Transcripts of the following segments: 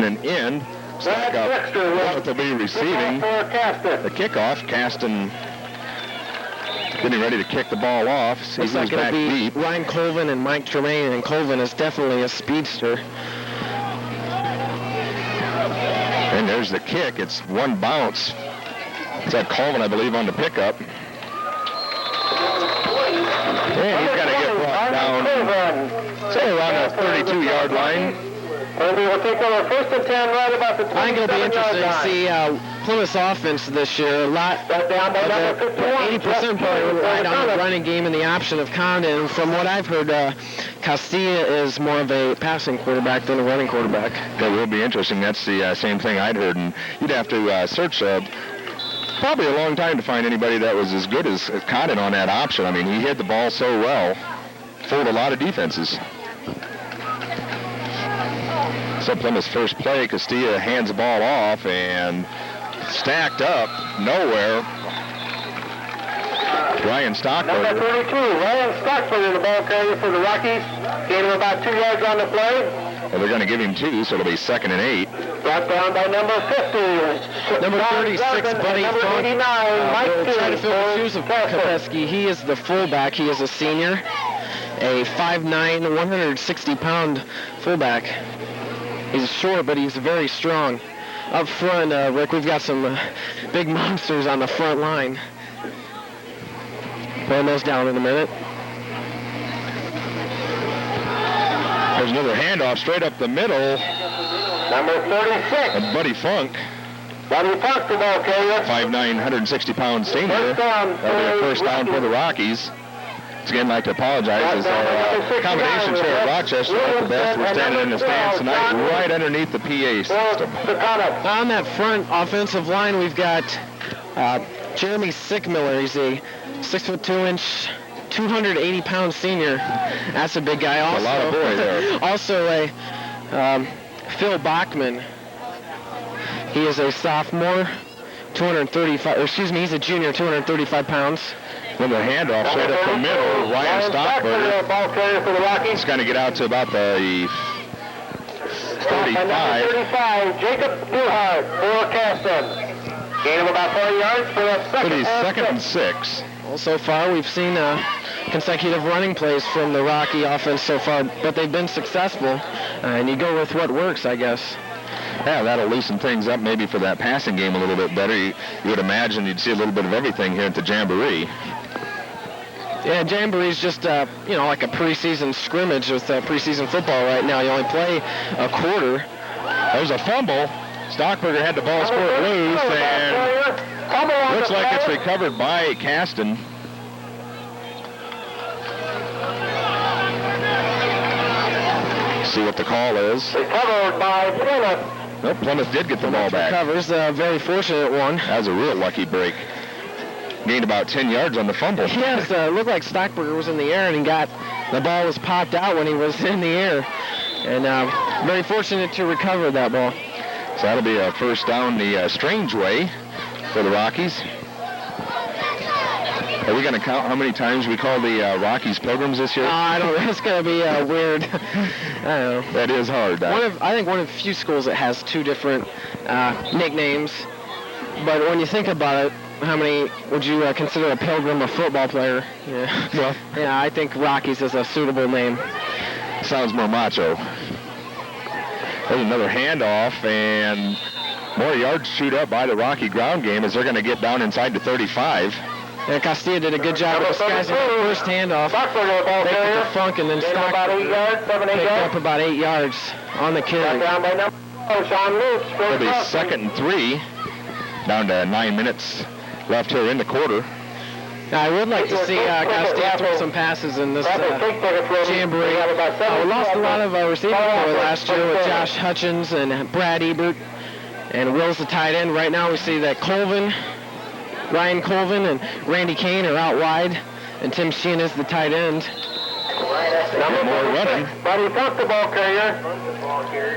an end. Plymouth will be receiving the kickoff. Caston getting ready to kick the ball off. He's back deep. Ryan Colvin and Mike Tremaine, and Colvin is definitely a speedster. And there's the kick. It's one bounce. It's at Colvin, I believe, on the pickup. And he's got to get brought down, say, around the 32-yard line. And we will take over 1st and 10 right about the 27-yard line. I think it'll be interesting to see Plymouth's offense this year. A lot, 80% probably relied on the running game and the option of Condon. From what I've heard, Castilla is more of a passing quarterback than a running quarterback. That will be interesting. That's the same thing I'd heard. And you'd have to search probably a long time to find anybody that was as good as Condon on that option. I mean, he hit the ball so well, fooled a lot of defenses. So Plymouth's first play, Castilla hands the ball off and stacked up, nowhere. Ryan Stockberger. Number 32, Ryan Stockberger, the ball carrier for the Rockies. Gave him about 2 yards on the play. Well, they're going to give him 2, so it'll be 2nd and 8. Brought down by number 50. Number 36, Buddy Number Funk. 89, Mike Trying to fill the shoes of Kopeski. He is the fullback. He is a senior. A 5'9", 160-pound fullback. He's short, but he's very strong. Up front, Rick, we've got some big monsters on the front line. Pulling those down in a minute. There's another handoff straight up the middle. Number 36. And Buddy Funk. Buddy Funk, the ball carrier. 5'9", 160-pound senior. That'll be a first down for the Rockies. Once again, I'd like to apologize as our accommodations here at Rochester at the best. We're standing in the stands tonight right underneath the PA system. On that front offensive line, we've got Jeremy Sickmiller. He's a 6'2", 280-pound senior. That's a big guy. Also, a lot of boys there. Also a Phil Bachman. He is a sophomore, 235. He's a junior, 235 pounds. Then the handoff straight up the middle, Ryan Stockberger. He's going to get out to about the 35. 35, Jacob Newhart for Caston. Gain of about 40 yards for the second and 6. Well, so far we've seen consecutive running plays from the Rocky offense so far, but they've been successful. And you go with what works, I guess. Yeah, that'll loosen things up maybe for that passing game a little bit better. You would imagine you'd see a little bit of everything here at the Jamboree. Yeah, Jamboree's just, like a preseason scrimmage with preseason football right now. You only play a quarter. There's a fumble. Stockberger had the ball squirt loose, and looks like it's recovered by Caston. See what the call is. Recovered by Plymouth. Nope, Plymouth did get the ball back. Recovers, a very fortunate one. That was a real lucky break. Gained about 10 yards on the fumble. Yes, it looked like Stockberger was in the air, and the ball was popped out when he was in the air. And very fortunate to recover that ball. So that'll be a first down the strange way for the Rockies. Are we going to count how many times we call the Rockies Pilgrims this year? I don't know. It's going to be weird. I don't know. That is hard. I think one of the few schools that has 2 different nicknames. But when you think about it, how many would you consider a Pilgrim a football player? Yeah. Well, yeah, I think Rockies is a suitable name. Sounds more macho. There's another handoff, and more yards chewed up by the Rocky ground game as they're going to get down inside the 35. Yeah, Castilla did a good job of disguising the first handoff. They put the Funk, and then Stockberger picked up about 8 yards on the carry. It'll be 2nd and 3. Down to 9 minutes left here in the quarter. Now, I would like to see Castilla throw some passes in this Jamboree. We lost a lot of receiving core last year with Josh Hutchins and Brad Ebert. And Will's the tight end. Right now we see that Ryan Colvin and Randy Kane are out wide. And Tim Sheen is the tight end. More running. Buddy Funk, the ball carrier.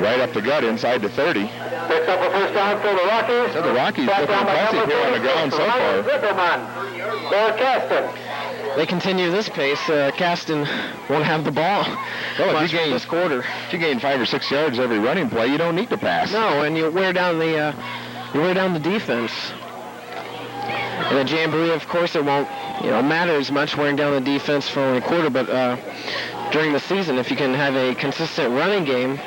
Right up the gut inside the 30. Picks up a first down for the Rockies. So the Rockies look impressive here on the ground so far. they continue this pace, Caston won't have the ball well, much this quarter. If you gain 5 or 6 yards every running play, you don't need to pass. No, and you wear down the defense. And the Jamboree, of course, it won't matter as much wearing down the defense for only a quarter, but during the season, if you can have a consistent running game,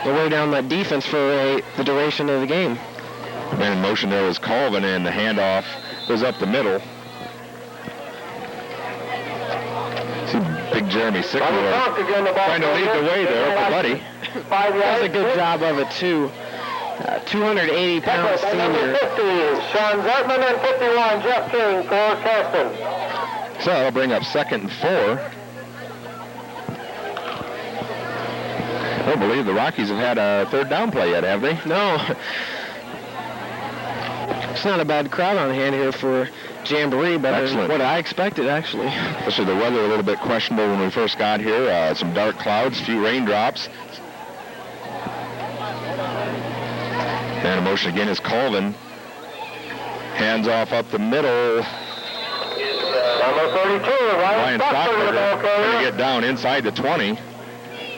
you'll wear down that defense for the duration of the game. Man in motion there was Colvin, and the handoff goes up the middle. See big Jeremy Sickler trying to lead the way there for Buddy. Does a good job of it, too. 280-pound senior. 50, Sean Zartman, and 51, Jeff King for Caston. So that'll bring up 2nd and 4. I don't believe the Rockies have had a 3rd down play yet, have they? No. It's not a bad crowd on hand here for Jamboree, but what I expected, actually. Especially the weather a little bit questionable when we first got here. Some dark clouds, few raindrops. Man in motion again is Colvin. Hands off up the middle. Number 32, Ryan Stockberger going to get down inside the 20.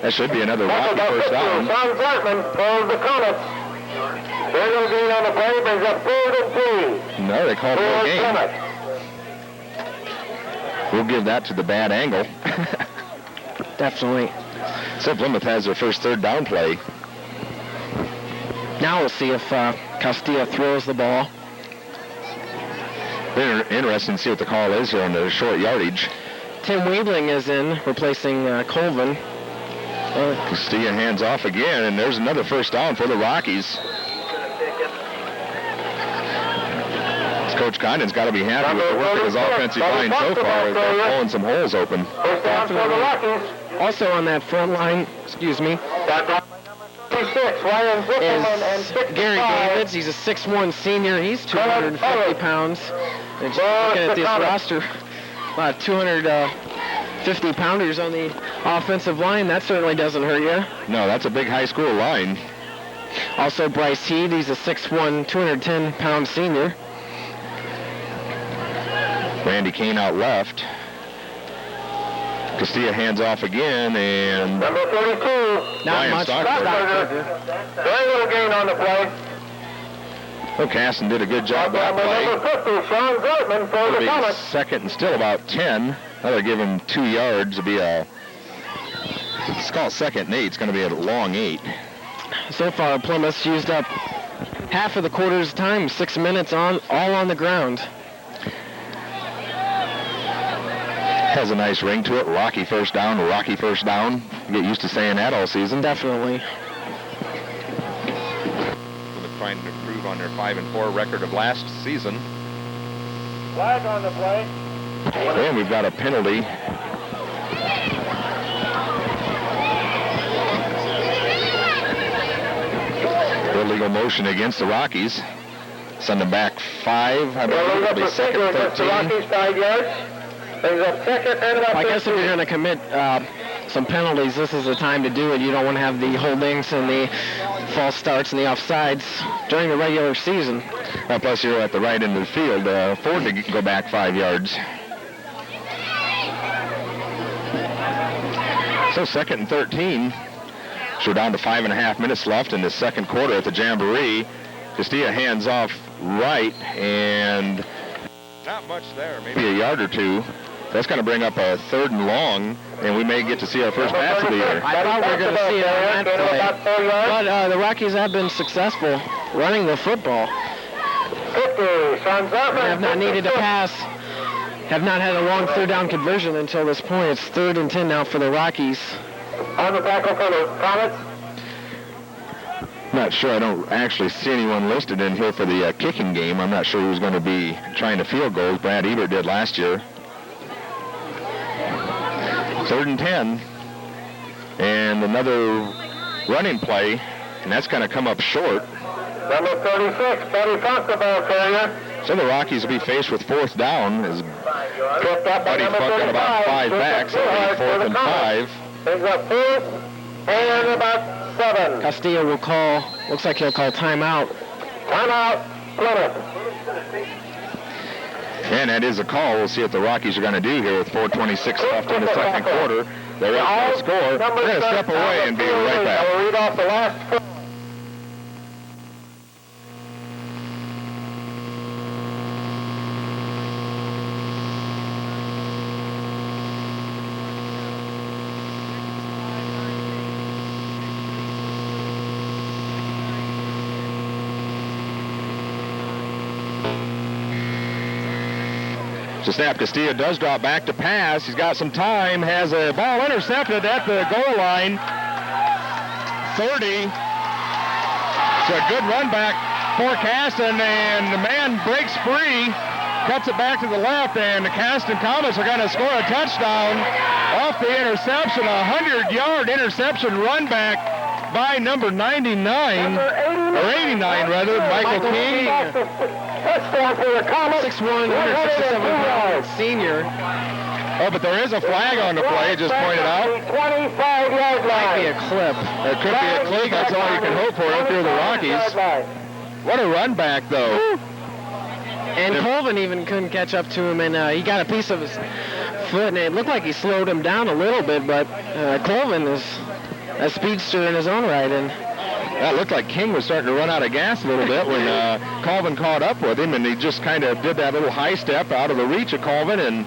That should be another Rocky first down. Sean Zartman for the Comets. They're going to be on the play, brings up 3rd and 3. No, they called for a game. We'll give that to the bad angle. Definitely. So Plymouth has their first 3rd down play. Now we'll see if Castilla throws the ball. Interesting to see what the call is here on the short yardage. Tim Weebling is in, replacing Colvin. Castilla hands off again, and there's another first down for the Rockies. Coach Condon's got to be happy with the work of his offensive line so far. They're pulling some holes open. First down for the Rockies. Also on that front line, is Gary Davids. He's a 6'1 senior. He's 250 pounds. And just looking at this roster, about 250 pounders on the offensive line. That certainly doesn't hurt you. No, that's a big high school line. Also Bryce Heed. He's a 6'1", 210-pound senior. Randy Kane out left. Castilla hands off again, and number 32. Not much. Very little gain on the play. Well, Caston did a good job that play. Number 50, Sean Zartman for the Comets. 2nd and still about 10. That'll give him 2 yards. It'll be it's called 2nd and 8. It's going to be a long 8. So far, Plymouth's used up half of the quarter's time, 6 minutes all on the ground. Has a nice ring to it. Rocky first down, Rocky first down. You get used to saying that all season. Definitely. They're trying to improve on their 5-4 record of last season. Flag on the play. And we've got a penalty. Illegal motion against the Rockies. Send them back 5. I believe it'll be 2nd and 13. Rockies 5 yards. Brings up 2nd and about 13. I guess if you're going to commit some penalties, this is the time to do it. You don't want to have the holdings and the false starts and the offsides during the regular season. Plus, you're at the right end of the field. Ford to go back 5 yards. So 2nd and 13. So we're down to 5.5 minutes left in the second quarter at the Jamboree. Castilla hands off right, and not much there, maybe a yard or two. That's going to bring up a 3rd and long, and we may get to see our first pass of the year. I thought we were going to see it on that play. But the Rockies have been successful running the football. They have not needed to pass. Have not had a long 3rd down conversion until this point. It's 3rd and 10 now for the Rockies. On the tackle for the Comets. Not sure. I don't actually see anyone listed in here for the kicking game. I'm not sure who's going to be trying to field goals. Brad Ebert did last year. 3rd and 10. And another running play, and that's going to come up short. Number 36, Buddy Funk, the ball carrier. So the Rockies will be faced with 4th down as Buddy Funk got about 5 back, so it'll be 4th and 5. Brings up 4th and about 7. Castilla will call, looks like he'll call timeout. Timeout, Plymouth. And that is a call. We'll see what the Rockies are going to do here with 4:26 left in the second quarter. They're up to score. They're going to step away and be right back. I'll read off the last. So snap, Castillo does drop back to pass. He's got some time, has a ball intercepted at the goal line. 30. It's a good run back for Caston, and the man breaks free, cuts it back to the left, and the Caston Comets are going to score a touchdown off the interception, a 100-yard interception run back by number 99, or 89 rather, Michael King. Touchdown for the Comets. 6'1", 167-pound senior. Oh, but there is a flag on the play, just pointed out. 25-yard line. Might be a clip. It could be a clip. That's all you can hope for if you're the Rockies. What a run back, though. And Colvin even couldn't catch up to him, and he got a piece of his foot, and it looked like he slowed him down a little bit, but Colvin is a speedster in his own right, and that looked like King was starting to run out of gas a little bit when Colvin caught up with him, and he just kind of did that little high step out of the reach of Colvin, and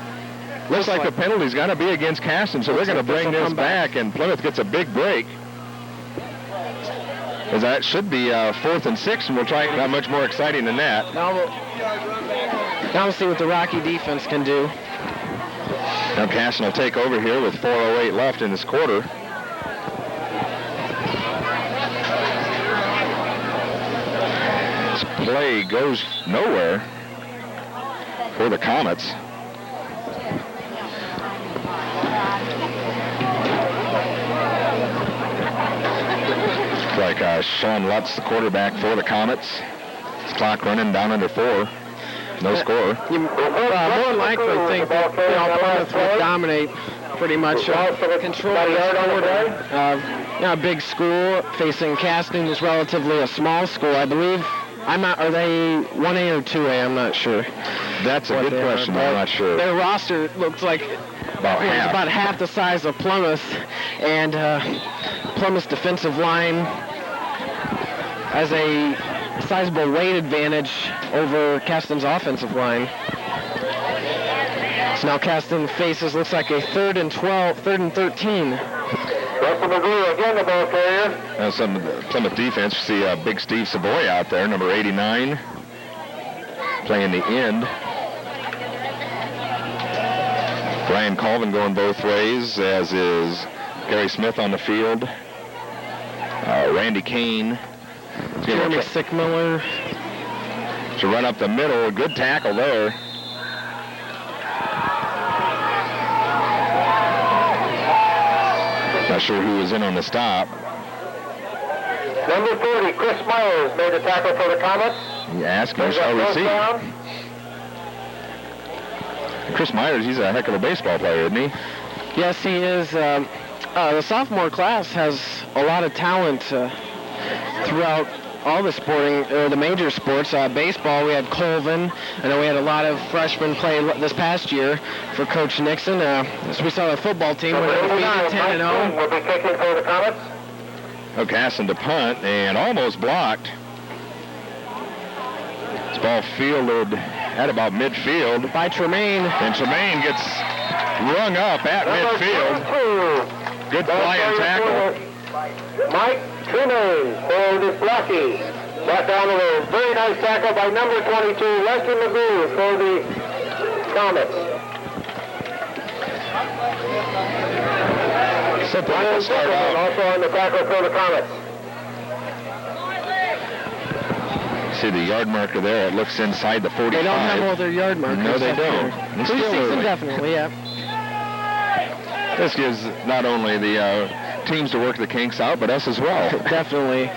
looks like the penalty's going to be against Caston, so they're going to bring this back, and Plymouth gets a big break. As that should be 4th and 6, and we'll try not much more exciting than that. Now we'll see what the Rocky defense can do. Now Caston will take over here with 4:08 left in this quarter. This play goes nowhere for the Comets. Like Sean Lutz, the quarterback for the Comets. His clock running down under 4. No score. You more than likely think that Plymouth will dominate pretty much. Control a big school facing Caston is relatively a small school, I believe. Are they 1A or 2A? I'm not sure. That's a good question. I'm not sure. Their roster looks like about half the size of Plymouth, and Plymouth's defensive line has a sizable weight advantage over Caston's offensive line. So now Caston faces, looks like a 3rd and 12, 3rd and 13. Again, the ball carrier. Some of the Plymouth defense, you see big Steve Savoy out there, number 89, playing the end. Brian Colvin going both ways, as is Gary Smith on the field. Randy Kane. Jeremy Sickmiller. To run up the middle, a good tackle there. Not sure who was in on the stop. Number 40, Chris Myers made the tackle for the Comets. You ask him, shall we see? Chris Myers, he's a heck of a baseball player, isn't he? Yes, he is. The sophomore class has a lot of talent throughout all the the major sports. Baseball, we had Colvin. I know we had a lot of freshmen play this past year for Coach Nixon. So we saw the football team when it was 10-0. Will be kicking for the Comets. Caston to punt, and almost blocked. This ball fielded at about midfield by Tremaine. And Tremaine gets rung up at midfield. Good flying tackle. Mike Tremaine for the Rockies. Brought down with a very nice tackle by number 22, Lester McGrew for the Comets. Simple start out. Also on the tackle for the Comets. See the yard marker there. It looks inside the 45. They don't have all their yard markers. No, they don't. Preseason, definitely, yeah. This gives not only the teams to work the kinks out, but us as well. Definitely.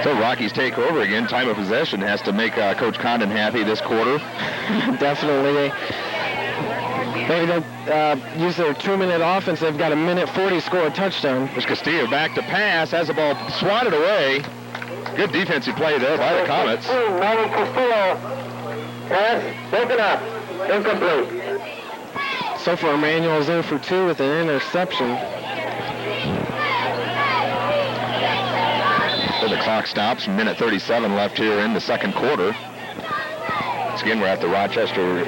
So Rockies take over again. Time of possession has to make Coach Condon happy this quarter. Definitely. They don't use their 2-minute offense. They've got a minute 40 score a touchdown. There's Castillo back to pass. Has the ball swatted away. Good defensive play there by the Comets. Pass broken up. Incomplete. So far, Manuel's 0 for 2 with an interception. So the clock stops. Minute 37 left here in the second quarter. Once again, we're at the Rochester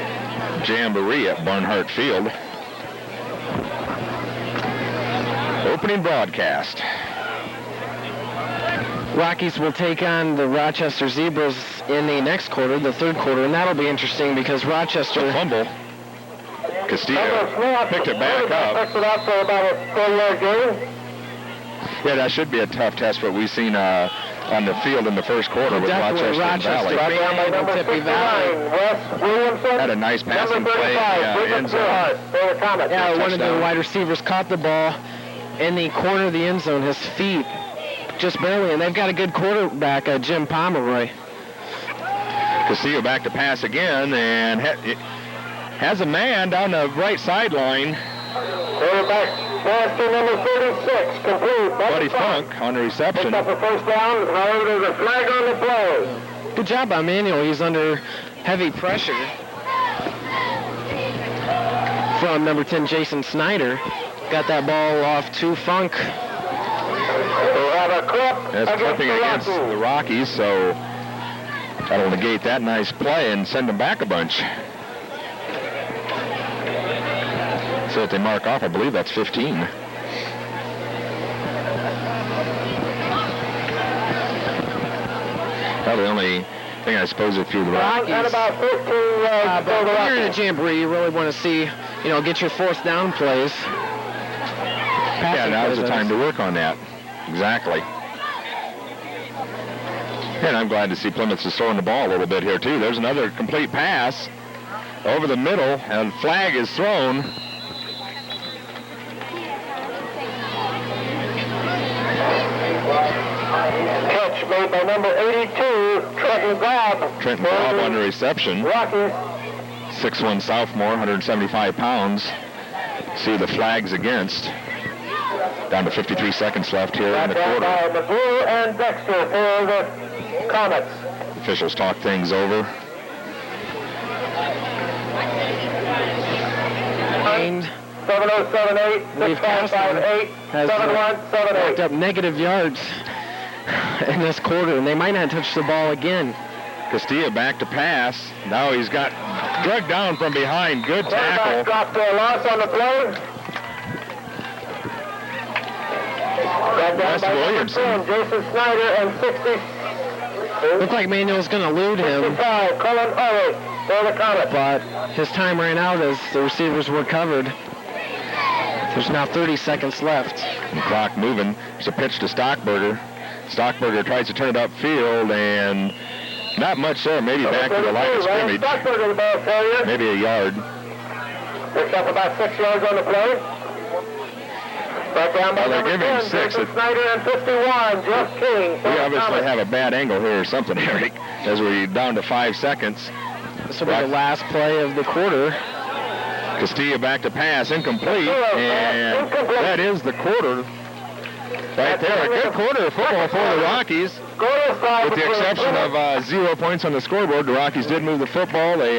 Jamboree at Barnhart Field. Opening broadcast. Rockies will take on the Rochester Zebras in the next quarter, the third quarter, and that'll be interesting because Rochester... The fumble. Castillo picked it back up. Picked it up for about a 4-yard gain. Yeah, that should be a tough test, what we've seen on the field in the first quarter with Rochester and Valley. Had a nice passing play in the end zone. Yeah, one of the wide receivers caught the ball in the corner of the end zone, his feet, just barely, and they've got a good quarterback, Jim Pomeroy. Castillo back to pass again, and has a man down the right sideline. Quarterback pass to number 36, complete. Buddy Funk on the reception. Picked up a first down, however, there's a flag on the play. Good job by Manuel. He's under heavy pressure from number 10, Jason Snyder. Got that ball off to Funk. We'll have a clip. That's clipping against the Rockies, so that'll negate that nice play and send them back a bunch. So if they mark off, I believe that's 15. Well, the only thing I suppose if you're the Rockies... At about 15 yards. But when you're in a jamboree, you really want to see, get your fourth down plays. Yeah, now's the time to work on that. Exactly. And I'm glad to see Plymouth is throwing the ball a little bit here, too. There's another complete pass over the middle, and flag is thrown. Catch made by number 82, Trenton Gobb. Trenton Gobb on the reception. Rockies. 6'1" sophomore, 175 pounds. See the flags against. Down to 53 seconds left here in the quarter. McGrew and Dexter for the Comets. Officials talk things over. 7078, 6558, 7178. Up negative yards in this quarter, and they might not touch the ball again. Castillo back to pass. Now he's got drugged down from behind. Good tackle. Dropped to a loss on the play. Wes Williamson. Jason Snyder and 60. Looked like Manuel's going to elude him. 55, Cullen Hurley for the Comets. But his time ran out as the receivers were covered. There's now 30 seconds left. The clock moving. There's a pitch to Stockberger. Stockberger tries to turn it upfield, and not much there. Maybe back to the line of scrimmage. Stockberger, the ball carrier. Maybe a yard. Picks up about 6 yards on the play. Back down by they're giving 10, 6. Jason Snyder and 51, Jeff King. We obviously have a bad angle here or something, Eric, as we're down to 5 seconds. This will be the last play of the quarter. Castillo back to pass, incomplete, and that is the quarter right there. A good quarter of football for the Rockies. With the exception of 0 points on the scoreboard, the Rockies did move the football. They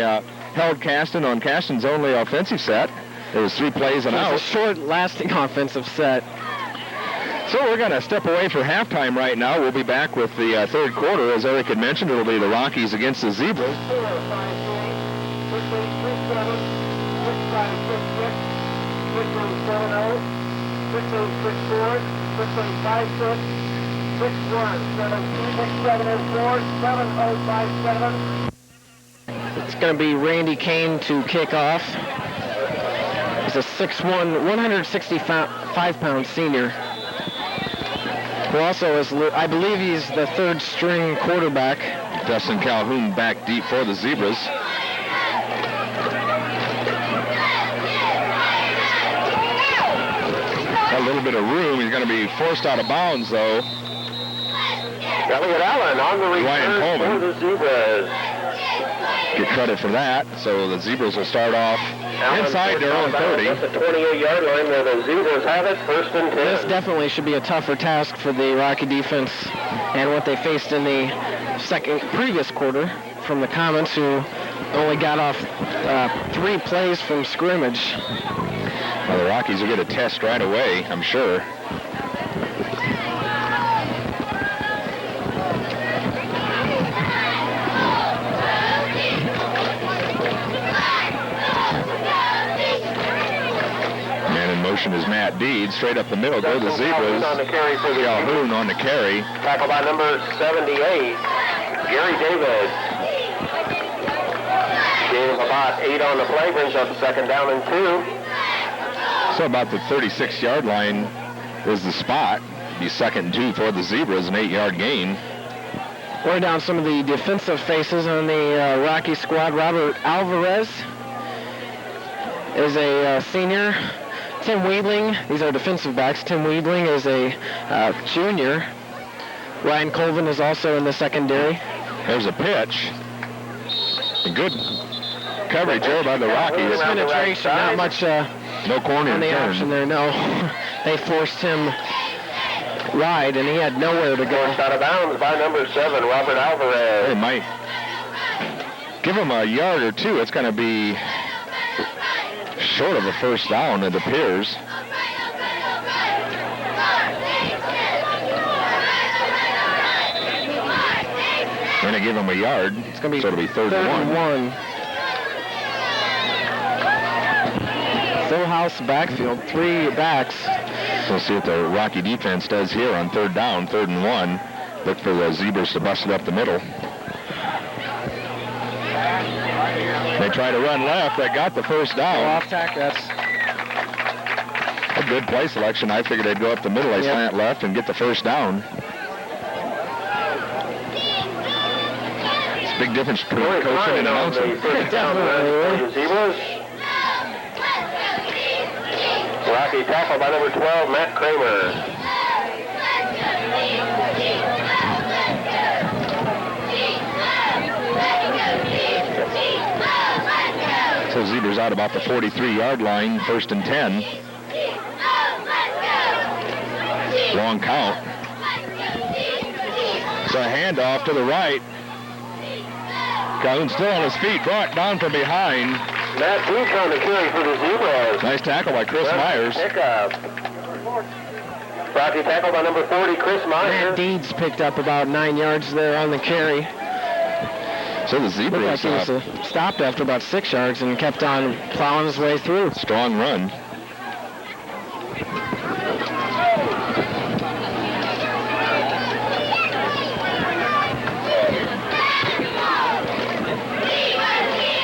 held Caston on Caston's only offensive set. There was 3 plays and out. It was a short-lasting offensive set. So we're going to step away for halftime right now. We'll be back with the third quarter. As Eric had mentioned, it'll be the Rockies against the Zebras. It's going to be Randy Kane to kick off. He's a 6'1", 165-pound senior. Who also is, I believe he's the third-string quarterback. Dustin Calhoun back deep for the Zebras. A little bit of room. He's going to be forced out of bounds, though. Elliot Allen on the return for the Zebras. Get credit for that. So the Zebras will start off inside their own 30. That's the 28-yard line where the Zebras have it, 1st and 10. This definitely should be a tougher task for the Rocky defense and what they faced in the previous quarter from the Comets, who only got off 3 plays from scrimmage. Well, the Rockies will get a test right away, I'm sure. Man in motion is Matt Deeds. Straight up the middle go the Zebras. Calhoun on the carry. Tackled by number 78, Gary Davis. Gave him about 8 on the play, brings up second down and 2. So about the 36-yard line is the spot. Be 2nd and 2 for the Zebras, an 8-yard gain. We're down some of the defensive faces on the Rocky squad. Robert Alvarez is a senior. Tim Weedling, these are defensive backs. Tim Weedling is a junior. Ryan Colvin is also in the secondary. There's a pitch. Good coverage there by the Rockies. Penetration, not much no corner on the turn. option there, no. They forced him wide, and he had nowhere to go. Forced out of bounds by number 7, Robert Alvarez. They might give him a yard or two. It's going to be short of a first down, it appears. Going to give him a yard. It's going to be, so it'll be third and one. Full house backfield, 3 backs. We'll see what the Rocky defense does here on third down, 3rd and 1. Look for the Zebras to bust it up the middle. They try to run left. They got the first down. Off tack, that's a good play selection. I figured they'd go up the middle. They slant left and get the first down. It's a big difference between coaching and announcing. Rocky tackle by number 12, Matt Kramer. So Zebras out about the 43-yard line, 1st and 10. Long count. So a handoff to the right. Calhoun still on his feet, brought down from behind. Matt Deeds on the carry for the Zebras. Nice tackle by Chris Myers. Pickup. Rocky tackle by number 40, Chris Myers. Matt Deeds picked up about 9 yards there on the carry. So the Zebras looked like he was stopped after about 6 yards and kept on plowing his way through. Strong run.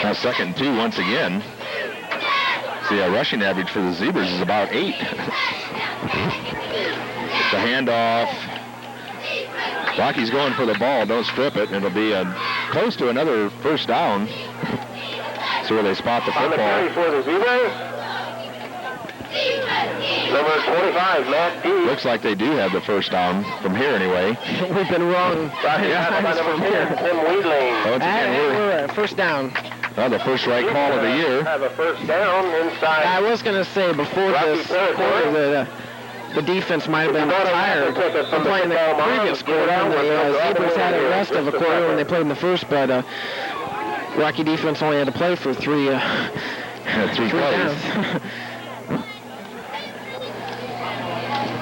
Now 2nd and 2 once again. See, a rushing average for the Zebras is about 8. The handoff. Rocky's going for the ball. Don't strip it. It'll be close to another first down. See where they spot the football. On the carry for the Zebras. Number 25, Matt Deeds. Looks like they do have the first down from here anyway. We've been wrong. Number 10, Tim Weedling. Once again, we're first down. Well, the first right call of the year. Have a first down inside. I was going to say before this quarter the defense might have been tired from playing the previous quarter. The Zebras had a rest of a quarter when they played in the first, but Rocky defense only had to play for three plays.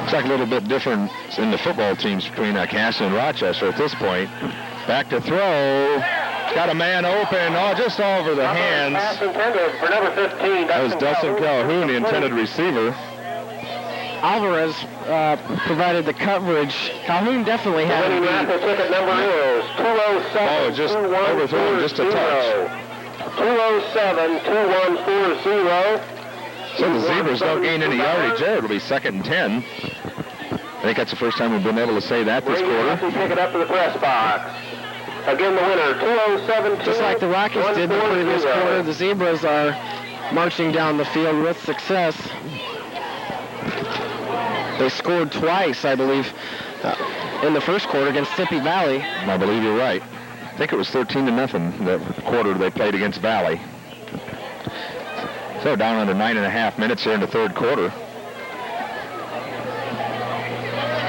It's like a little bit different in the football teams between Caston and Rochester at this point. Back to throw. Got a man open, just over the hands. Pass intended for number 15. That was Dustin Calhoun, the intended receiver. Alvarez provided the coverage. Calhoun definitely had the ticket number is 207. Just overthrown, just a touch. 207-2140. So the Zebras don't gain any yardage there. It'll be 2nd and 10. I think that's the first time we've been able to say that this quarter. Pick it up to the press box. Again, the winner, 207. Just like the Rockies did the previous quarter, the Zebras are marching down the field with success. They scored twice, I believe, in the first quarter against Sippy Valley. I believe you're right. I think it was 13-0 the quarter they played against Valley. So down under 9.5 minutes here in the third quarter.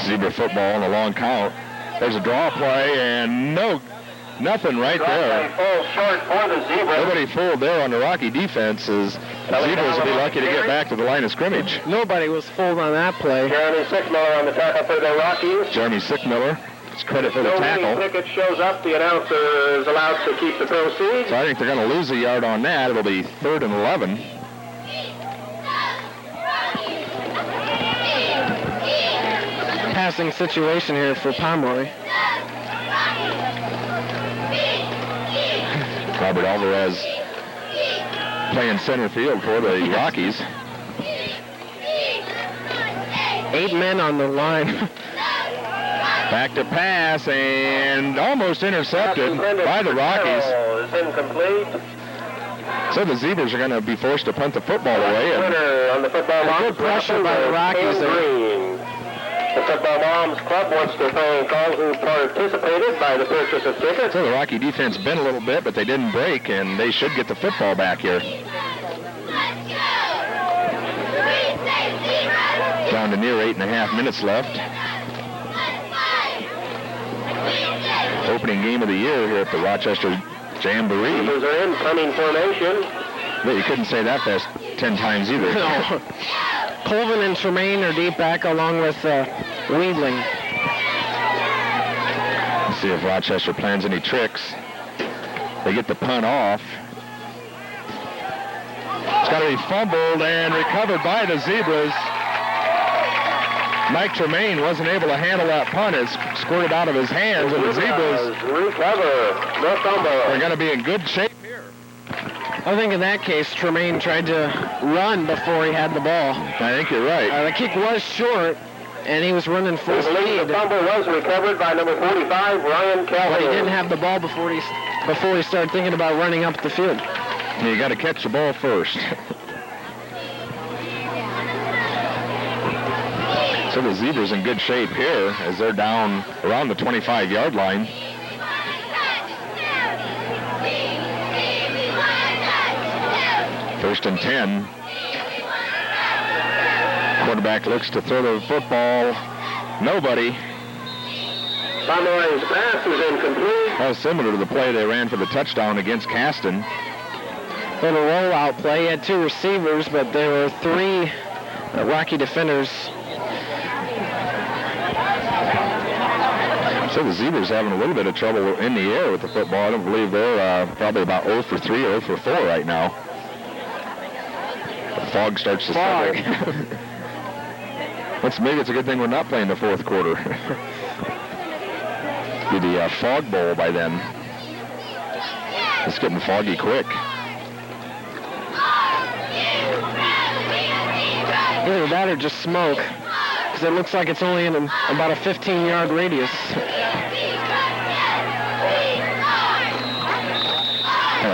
Zebra football on a long count. There's a draw play and no Nothing right there. Full short for the Zebras. Nobody fooled there on the Rocky defense. As the Zebras will be lucky to get back to the line of scrimmage. Nobody was fooled on that play. Jeremy Sickmiller on the tackle for the Rockies. Jeremy Sickmiller. It's credit for the tackle. Pickett shows up. The announcer is allowed to keep the proceeds. So I think they're going to lose a yard on that. It'll be 3rd and 11. Passing situation here for Pomeroy. Robert Alvarez playing center field for the Rockies. 8 men on the line. Back to pass and almost intercepted by the Rockies. Is incomplete. So the Zebras are going to be forced to punt the football away. On the football Good pressure by the Rockies there. The Football Moms Club wants to thank all who participated by the purchase of tickets. So the Rocky defense bent a little bit, but they didn't break, and they should get the football back here. Down to near 8.5 minutes left. Opening game of the year here at the Rochester Jamboree. Those are incoming formation. But you couldn't say that fast 10 times either. No. Colvin and Tremaine are deep back along with Weedling. Let's see if Rochester plans any tricks. They get the punt off. It's got to be fumbled and recovered by the Zebras. Mike Tremaine wasn't able to handle that punt. It squirted out of his hands, and the Zebras are going to be in good shape here. I think in that case, Tremaine tried to run before he had the ball. I think you're right. The kick was short, and he was running full speed. The fumble was recovered by number 45, Ryan Calhoun. But he didn't have the ball before he started thinking about running up the field. You got to catch the ball first. So the Zebras in good shape here as they're down around the 25-yard line. First and 10. Quarterback looks to throw the football. Nobody. Pomeroy's pass is incomplete. That was similar to the play they ran for the touchdown against Caston. Little rollout play. He had 2 receivers, but there were 3 Rocky defenders. So the Zebras having a little bit of trouble in the air with the football. I don't believe they're probably about 0 for 3 or 0 for 4 right now. The fog starts to settle. Maybe it's a good thing we're not playing the 4th quarter. Be the fog bowl by then. It's getting foggy quick. Either that or just smoke, because it looks like it's only in about a 15-yard radius.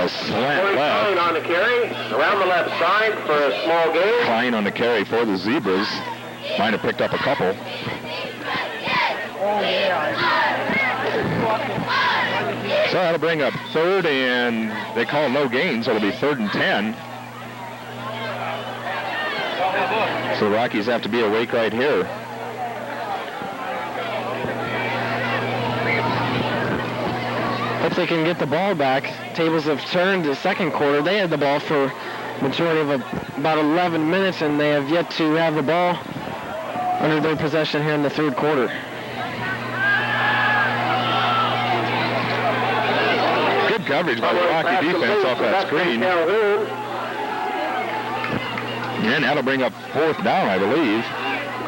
Slant left. Klein on the carry, around the left side for a small gain. Klein on the carry for the Zebras. Might have picked up a couple. So that'll bring up 3rd, and they call no gain, so it'll be 3rd and 10. So the Rockies have to be awake right here. Hope they can get the ball back. Tables have turned the 2nd quarter. They had the ball for majority of about 11 minutes, and they have yet to have the ball under their possession here in the 3rd quarter. Good coverage by the Rocky defense off that screen. And that'll bring up 4th down, I believe.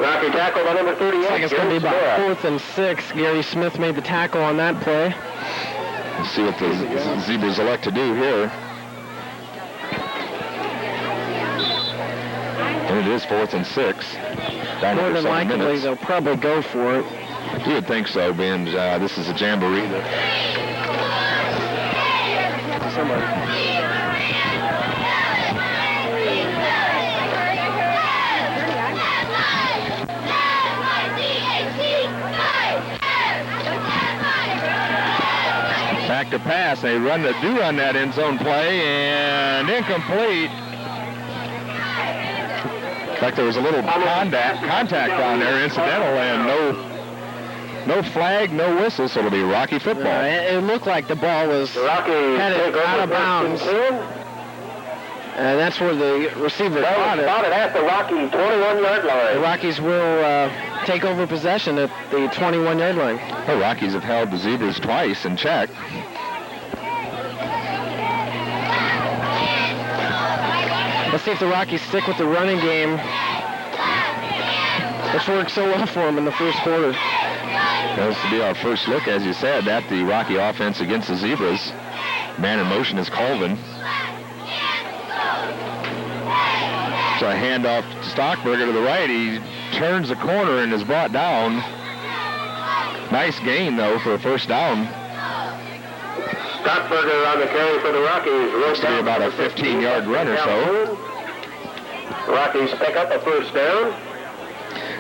Rocky tackle by number 38. Looks like it's going to be about 4th and 6. Gary Smith made the tackle on that play. Let's see what the Zebras elect to do here. And it is 4th and 6. More than likely, they'll probably go for it. You would think so, being this is a jamboree. Back to pass. They do run that end zone play, and incomplete. In fact, there was a little contact down there, incidental, and No flag, no whistle, so it'll be Rocky football. It looked like the ball was headed out of bounds. And that's where the receiver caught it. Spotted at the Rocky 21-yard line. The Rockies will take over possession at the 21-yard line. The Rockies have held the Zebras twice in check. Let's see if the Rockies stick with the running game, which worked so well for them in the first quarter. This will be our first look, as you said, at the Rocky offense against the Zebras. Man in motion is Colvin. So a handoff to Stockberger to the right. He turns the corner and is brought down. Nice gain, though, for a first down. Stockberger on the carry for the Rockies. Looks to be about a 15-yard run or so. Rockies pick up a first down.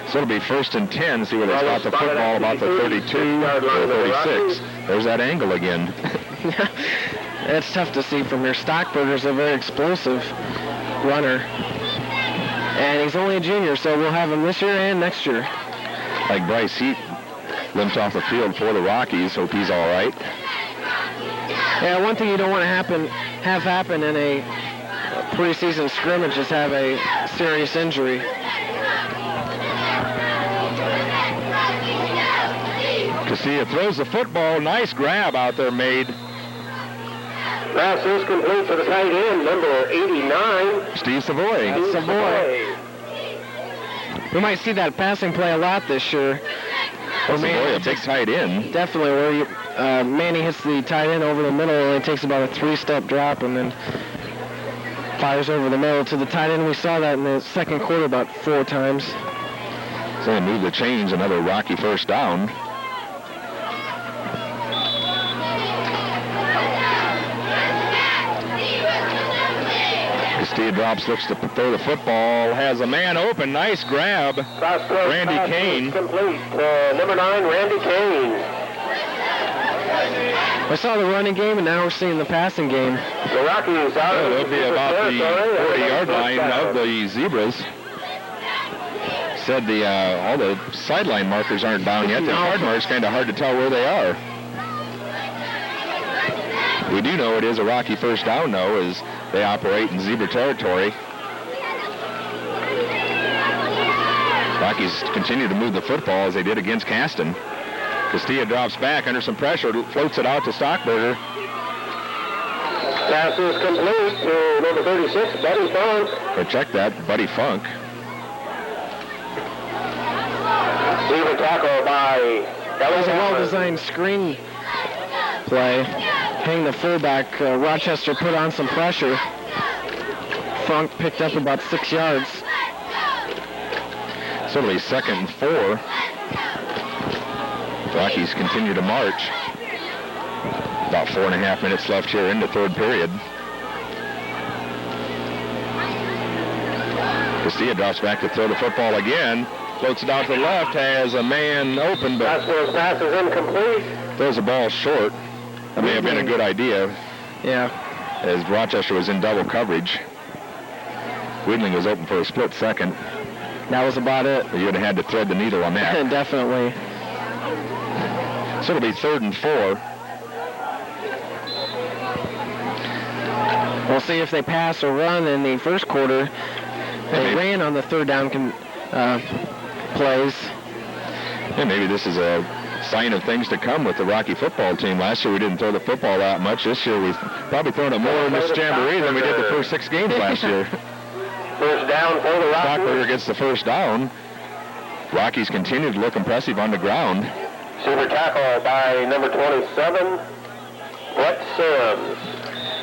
So it'll be 1st and 10. See where they spot the football, about the 32 or 36. There's that angle again. It's tough to see from here. Stockberger's a very explosive runner. And he's only a junior, so we'll have him this year and next year. Like Bryce Heat limped off the field for the Rockies. Hope he's all right. Yeah, one thing you don't want to have happen in a preseason scrimmage is have a serious injury. Casilla throws the football. Nice grab out there made. Pass is complete for the tight end, number 89. Steve Savoy. Savoy. We might see that passing play a lot this year. Savoy, a big tight end. Definitely, where Manny hits the tight end over the middle, and it takes about a 3-step drop, and then fires over the middle to the tight end. We saw that in the second quarter about 4 times. So they move the chains, another Rocky first down. Castilla drops, looks to throw the football, has a man open, nice grab. Randy Kane. Complete. Number 9, Randy Kane. I saw the running game, and now we're seeing the passing game. The Rockies out. It'll be about the 40-yard line of the Zebras. Said all the sideline markers aren't down yet. The hard marks kind of hard to tell where they are. We do know it is a Rocky first down, though, as they operate in Zebra territory. Rockies continue to move the football as they did against Caston. Castilla drops back under some pressure, floats it out to Stockberger. Pass is complete to number 36, Buddy Funk. Go check that, Buddy Funk. Zebra tackle by... That was a well-designed screen play. Hang the fullback, Rochester put on some pressure. Funk picked up about 6 yards. So it'll be 2nd and 4. Rockies continue to march. About 4.5 minutes left here in the third period. Castilla drops back to throw the football again. Floats it out to the left, has a man open, but pass is incomplete. Throws the ball short. That may have been a good idea. Yeah. As Rochester was in double coverage. Wiedling was open for a split second. That was about it. You would have had to thread the needle on that. Definitely. So it'll be 3rd and 4. We'll see if they pass or run in the first quarter. They ran on the third down plays. Yeah, maybe this is a sign of things to come with the Rocky football team. Last year we didn't throw the football that much. This year we've probably thrown it more in this jamboree than we did the first 6 games last year. First down for the Rockies. Stockberger gets the first down. Rockies continue to look impressive on the ground. Super tackle by number 27, Brett Sims.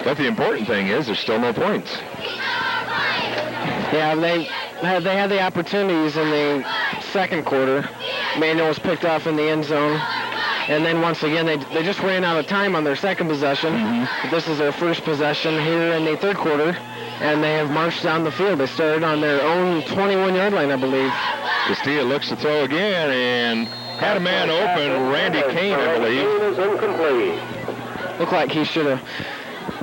But the important thing is there's still no points. Yeah, they had the opportunities in the second quarter. Manuel was picked off in the end zone. And then once again, they just ran out of time on their second possession. Mm-hmm. This is their first possession here in the third quarter. And they have marched down the field. They started on their own 21-yard line, I believe. Castilla looks to throw again and had a man open, Randy Kane, I believe. Looked like he should have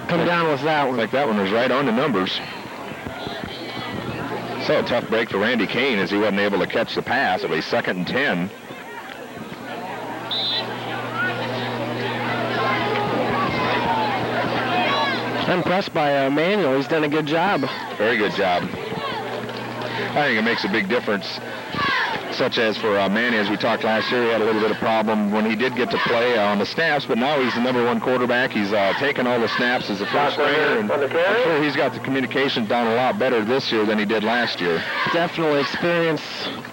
come down with that one. Looks like that one was right on the numbers. So a tough break for Randy Kane as he wasn't able to catch the pass. It'll be 2nd and 10. I'm impressed by Manuel. He's done a good job. Very good job. I think it makes a big difference, such as for Manny, as we talked last year, he had a little bit of problem when he did get to play on the snaps, but now he's the #1 quarterback. He's taken all the snaps as a first stringer, and I'm sure he's got the communication down a lot better this year than he did last year. Definitely experience,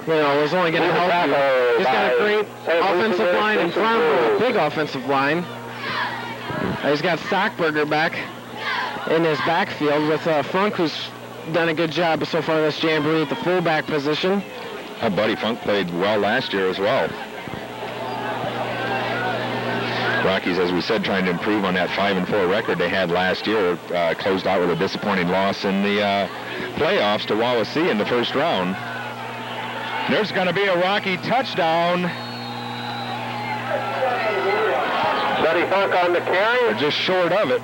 is only going to help you. He's got a great offensive line in front of him, a big offensive line. He's got Stockberger back in his backfield with Funk, who's done a good job so far this jamboree at the fullback position. Buddy Funk played well last year as well. Rockies, as we said, trying to improve on that 5-4 record they had last year. Closed out with a disappointing loss in the playoffs to Wawasee in the first round. There's going to be a Rocky touchdown. Buddy Funk on the carry. They're just short of it.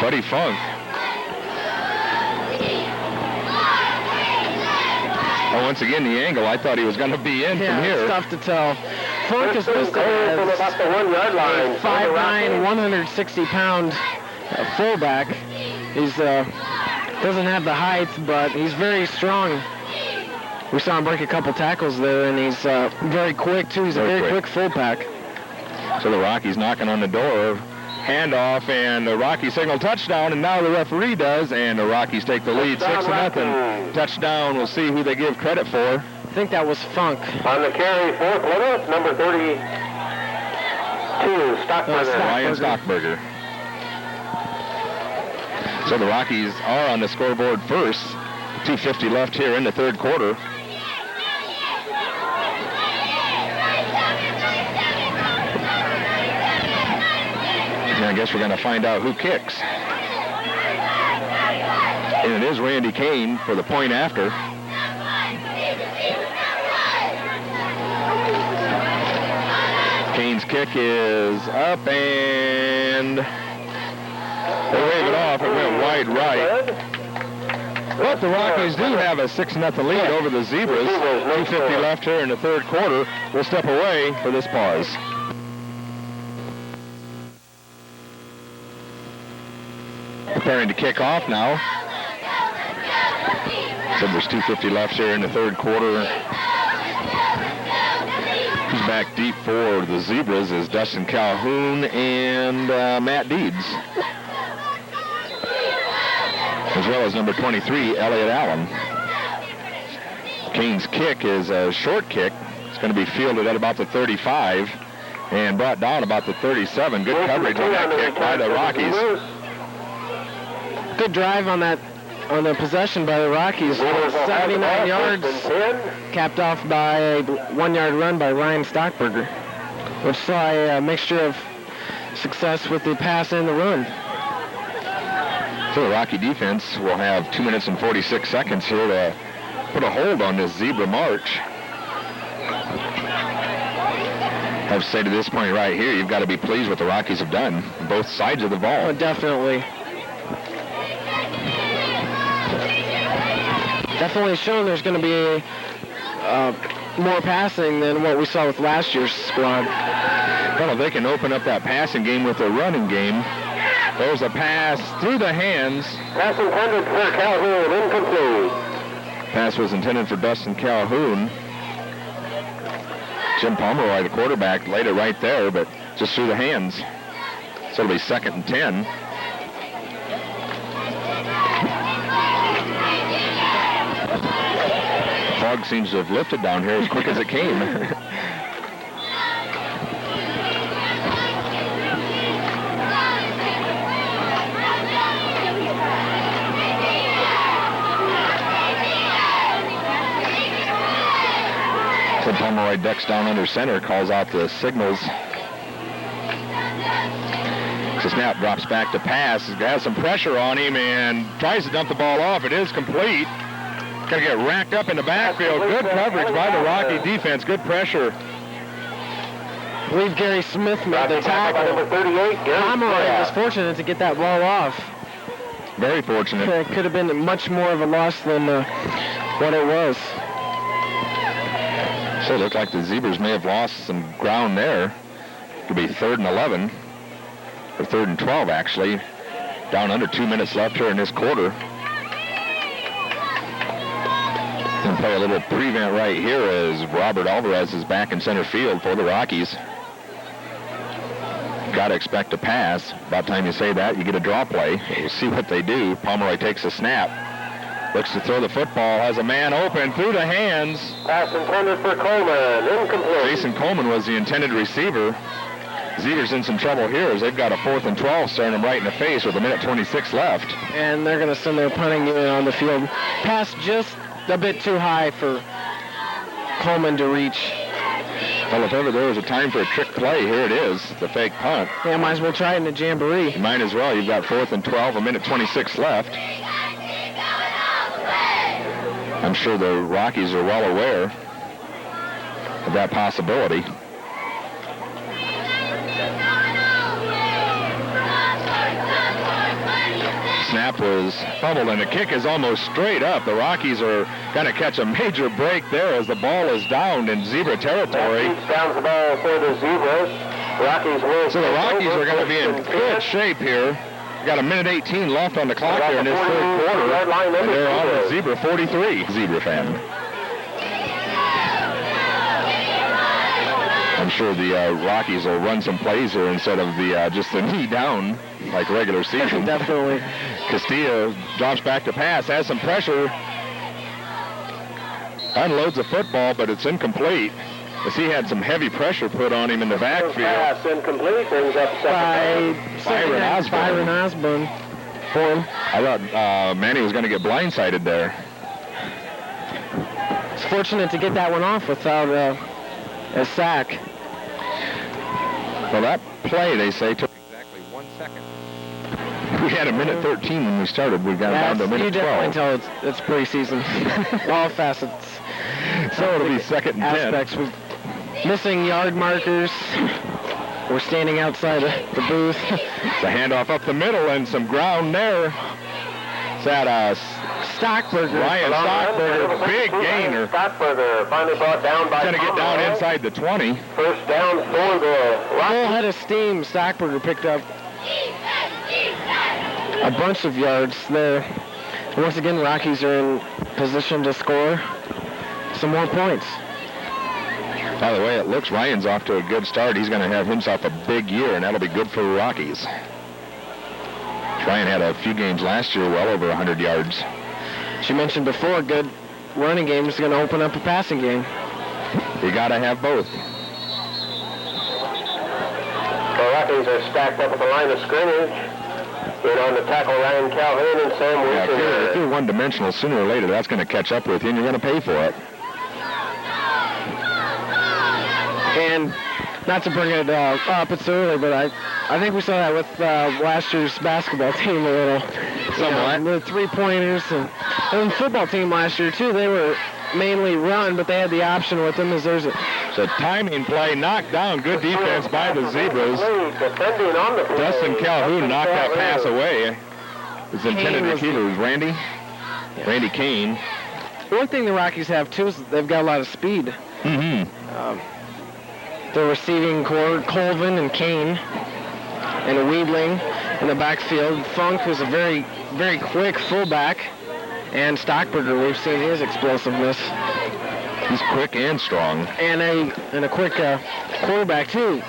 Buddy Funk. Oh, once again, the angle, I thought he was going to be in from here. It's tough to tell. Funk is listed as about the 1 yard line. 5'9", 160-pound fullback. He's doesn't have the height, but he's very strong. We saw him break a couple tackles there, and he's very quick, too. He's a very quick fullback. So the Rockies knocking on the door. Handoff, and the Rockies signal touchdown, and now the referee does, and the Rockies take the lead 6-0. Touchdown. We'll see who they give credit for. I think that was Funk. On the carry for Plymouth, number 32, Stockberger. Ryan Stockberger. So the Rockies are on the scoreboard first. 2:50 left here in the third quarter. I guess we're going to find out who kicks. And it is Randy Kane for the point after. Kane's kick is up, and they wave it off. It went wide right. But the Rockies do have a 6-0 lead over the Zebras. 2:50 left here in the third quarter. We'll step away for this pause. Preparing to kick off now. So there's 2:50 left here in the third quarter. Who's back deep for the Zebras is Dustin Calhoun and Matt Deeds, as well as number 23, Elliot Allen. Kane's kick is a short kick. It's going to be fielded at about the 35 and brought down about the 37. Good coverage on that kick by the Rockies. Good drive on the possession by the Rockies. 79 yards, capped off by a 1-yard run by Ryan Stockberger, which saw a mixture of success with the pass and the run. So the Rocky defense will have 2 minutes and 46 seconds here to put a hold on this Zebra march. I have to say to this point right here, you've got to be pleased with what the Rockies have done, both sides of the ball. Oh, definitely. Definitely shown there's going to be more passing than what we saw with last year's squad. Well, if they can open up that passing game with a running game. There's a pass through the hands. Pass intended for Calhoun, incomplete. Pass was intended for Dustin Calhoun. Jim Pomeroy, the quarterback, laid it right there, but just through the hands. So it'll be 2nd and 10. Fog seems to have lifted down here as quick as it came. So Pomeroy ducks down under center, calls out the signals. So snap drops back to pass. He's got some pressure on him and tries to dump the ball off. It is complete. Going to get racked up in the backfield. Good coverage by the Rocky defense. Good pressure. I believe Gary Smith made the tackle. Number 38. Pomeroy was fortunate to get that ball off. Very fortunate. It could have been much more of a loss than what it was. So it looked like the Zebras may have lost some ground there. Could be 3rd and 11. or 3rd and 12 actually. Down under 2 minutes left here in this quarter. And play a little prevent right here as Robert Alvarez is back in center field for the Rockies. Got to expect a pass. About time you say that, you get a draw play. We'll see what they do. Pomeroy takes a snap. Looks to throw the football. Has a man open through the hands. Pass intended for Coleman. Incomplete. Jason Coleman was the intended receiver. Zebras in some trouble here as they've got a 4th and 12 staring them right in the face with 1:26 left. And they're going to send their punting unit on the field. Pass just a bit too high for Coleman to reach. Well, if ever there was a time for a trick play, here it is, the fake punt. Yeah, might as well try it in the jamboree. You might as well. You've got 4th and 12, 1:26 left. I'm sure the Rockies are well aware of that possibility. Snap was fumbled, and the kick is almost straight up. The Rockies are going to catch a major break there as the ball is downed in Zebra territory. Downs the ball for the Zebras. Rockies will. So the Rockies are going to be in good shape here. Got 1:18 left on the clock here in this 3rd quarter. And they're on at Zebra 43. Zebra fan. I'm sure the Rockies will run some plays here instead of the just the knee down like regular season. Definitely. Castillo drops back to pass, has some pressure, unloads the football, but it's incomplete. As he had some heavy pressure put on him in the backfield. Pass incomplete, brings up By Byron Osborne for him. I thought Manny was going to get blindsided there. It's fortunate to get that one off without a sack. Well, that play, they say, took exactly 1 second. We had 1:13 when we started. We got down to 1:12. You definitely tell it's preseason. All facets. So it'll be 2nd and 10. Aspects. We're missing yard markers. We're standing outside the booth. It's a handoff up the middle and some ground there. It's at Stockburger. Ryan Stockburger, big gainer. Stockburger finally brought down by Going to get down inside the 20. First down for the Full head of steam. Stockburger picked up a bunch of yards there. Once again, Rockies are in position to score some more points. By the way, it looks Ryan's off to a good start. He's going to have himself a big year, and that'll be good for the Rockies. Ryan had a few games last year well over 100 yards. As you mentioned before, a good running game is going to open up a passing game. You got to have both. The Rockies are stacked up at the line of scrimmage. Good on the tackle, Ryan Calhoun and Sam Wilson. If you're one-dimensional, sooner or later, that's going to catch up with you, and you're going to pay for it. And not to bring it up, it's early, but I think we saw that with last year's basketball team a little. Somewhat. The three-pointers. And the football team last year, too, they were mainly run, but they had the option with them as there's a timing play knocked down. Good defense by the Zebras. Dustin Calhoun knocked that pass away. His intended receiver was Randy Kane. One thing the Rockies have, too, is they've got a lot of speed. Mm-hmm. The receiving core, Colvin and Kane, and Weedling in the backfield. Funk was a very, very quick fullback, and Stockburger, we've seen his explosiveness. He's quick and strong. And a quick quarterback, too,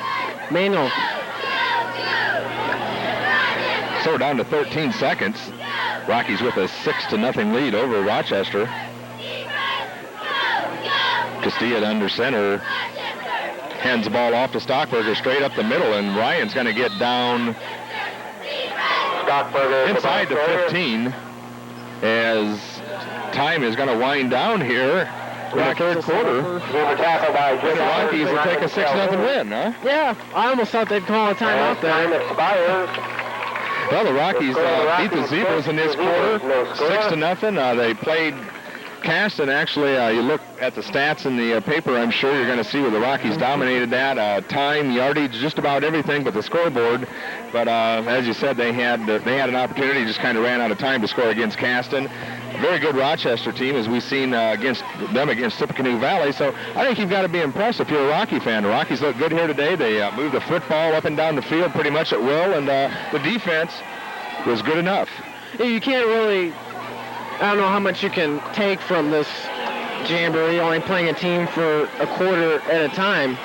Manuel. So we're down to 13 seconds. Rockies with a 6-0 lead over Rochester. Castillo under center. Hands the ball off to Stockburger straight up the middle, and Ryan's going to get down inside the 15 as time is going to wind down here in the 3rd quarter. The Rockies will take a 6-0 win, huh? Yeah, I almost thought they'd call a timeout there. Well, the Rockies beat the Zebras in this quarter, 6-0. They played Caston. Actually, you look at the stats in the paper, I'm sure you're going to see where the Rockies dominated that. Time, yardage, just about everything but the scoreboard. But as you said, they had an opportunity, just kind of ran out of time to score against Caston. very good Rochester team, as we've seen against Tippecanoe Valley. So I think you've got to be impressed if you're a Rocky fan. The Rockies look good here today. They moved the football up and down the field pretty much at will, and the defense was good enough. You can't really, I don't know how much you can take from this jamboree, only playing a team for a quarter at a time.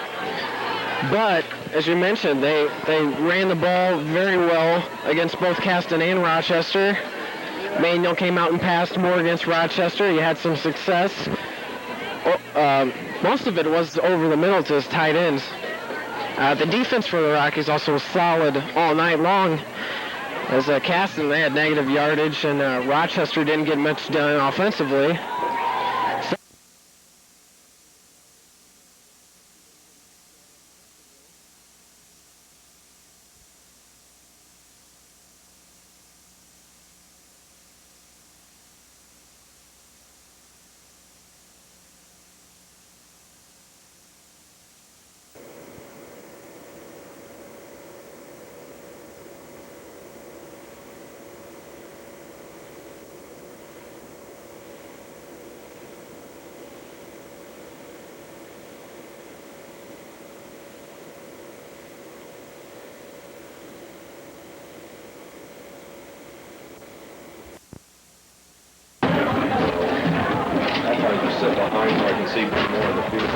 But, as you mentioned, they ran the ball very well against both Caston and Rochester. Manuel came out and passed more against Rochester. He had some success. Most of it was over the middle to his tight ends. The defense for the Rockies also was solid all night long. As Caston, they had negative yardage, and Rochester didn't get much done offensively. Sit behind so I can see more of the field.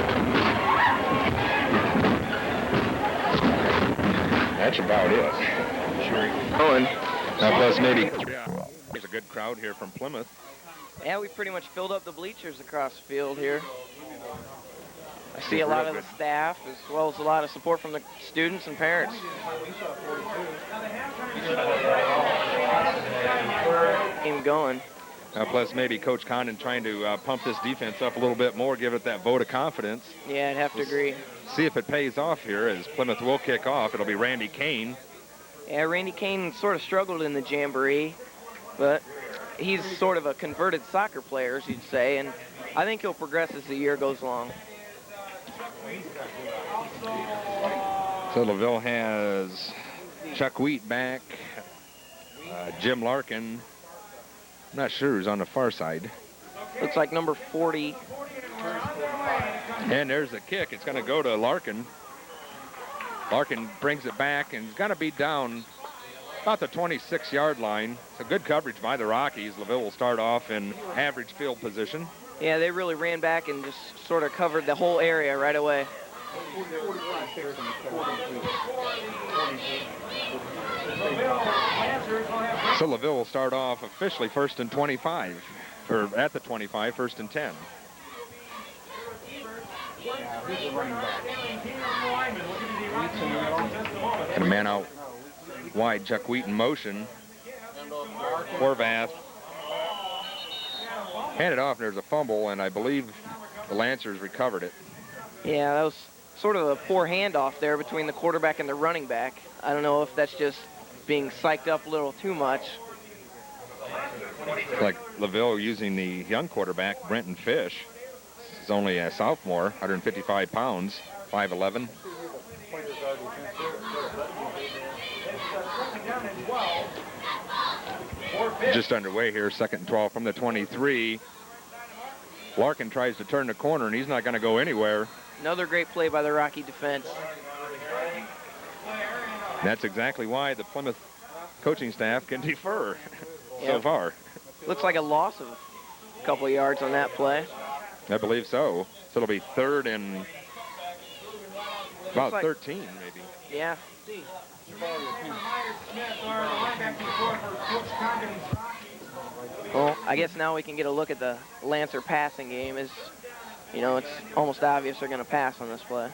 That's about it. Sure. Owen. Now plus maybe. There's a good crowd here from Plymouth. Yeah, we pretty much filled up the bleachers across the field here. I see a lot of the staff as well as a lot of support from the students and parents. Game going. Now, plus maybe Coach Condon trying to pump this defense up a little bit more, give it that vote of confidence. Yeah, I'd have to agree. See if it pays off here as Plymouth will kick off. It'll be Randy Kane. Yeah, Randy Kane sort of struggled in the jamboree, but he's sort of a converted soccer player, as you'd say, and I think he'll progress as the year goes along. So LaVille has Chuck Wheat back, Jim Larkin. I'm not sure who's on the far side. Looks like number 40. And there's the kick. It's going to go to Larkin. Larkin brings it back, and he's going to be down about the 26-yard line. It's a good coverage by the Rockies. LaVille will start off in average field position. Yeah, they really ran back and just sort of covered the whole area right away. So LaVille will start off officially first and 25, or at the 25, first and 10. And a man out wide, Chuck Wheat in motion. Horvath handed off, and there's a fumble, and I believe the Lancers recovered it. Yeah, that was sort of a poor handoff there between the quarterback and the running back. I don't know if that's just being psyched up a little too much. Like LaVille using the young quarterback, Brenton Fish. He's only a sophomore, 155 pounds, 5'11". Just underway here, second and 12 from the 23. Larkin tries to turn the corner, and he's not going to go anywhere. Another great play by the Rocky defense. That's exactly why the Plymouth coaching staff can defer so far. Looks like a loss of a couple of yards on that play. I believe so. So it'll be third and about 13, maybe. Yeah. Well, I guess now we can get a look at the Lancer passing game. Is, you know, it's almost obvious they're going to pass on this play.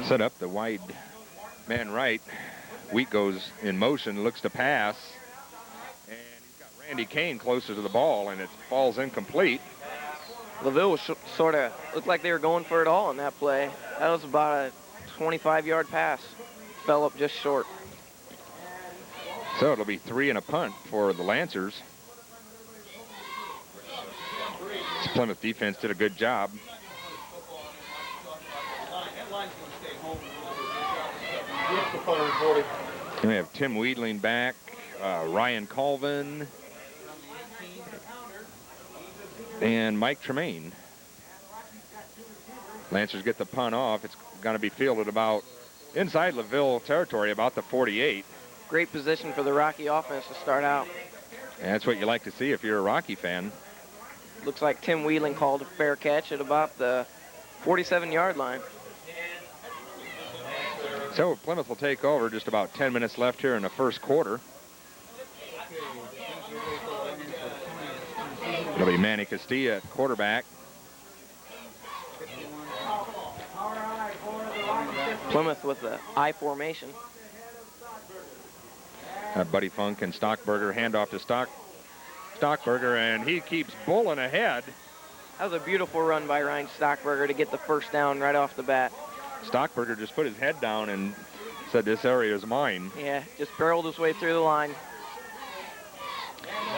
Set up the wide man right. Wheat goes in motion, looks to pass. And he's got Randy Kane closer to the ball, and it falls incomplete. LaVille was sort of looked like they were going for it all in that play. That was about a 25-yard pass. Fell up just short. So it'll be 3 and a punt for the Lancers. This Plymouth defense did a good job. And we have Tim Weedling back. Ryan Colvin, and Mike Tremaine. Lancers get the punt off. It's going to be fielded about inside LaVille territory, about the 48. Great position for the Rocky offense to start out. And that's what you like to see if you're a Rocky fan. Looks like Tim Wheeling called a fair catch at about the 47-yard line. So Plymouth will take over. Just about 10 minutes left here in the first quarter. It'll be Manny Castilla at quarterback. Plymouth with the I formation. Buddy Funk and Stockberger, handoff to Stockberger, and he keeps bowling ahead. That was a beautiful run by Ryan Stockberger to get the first down right off the bat. Stockberger just put his head down and said, "This area is mine." Yeah, just barreled his way through the line.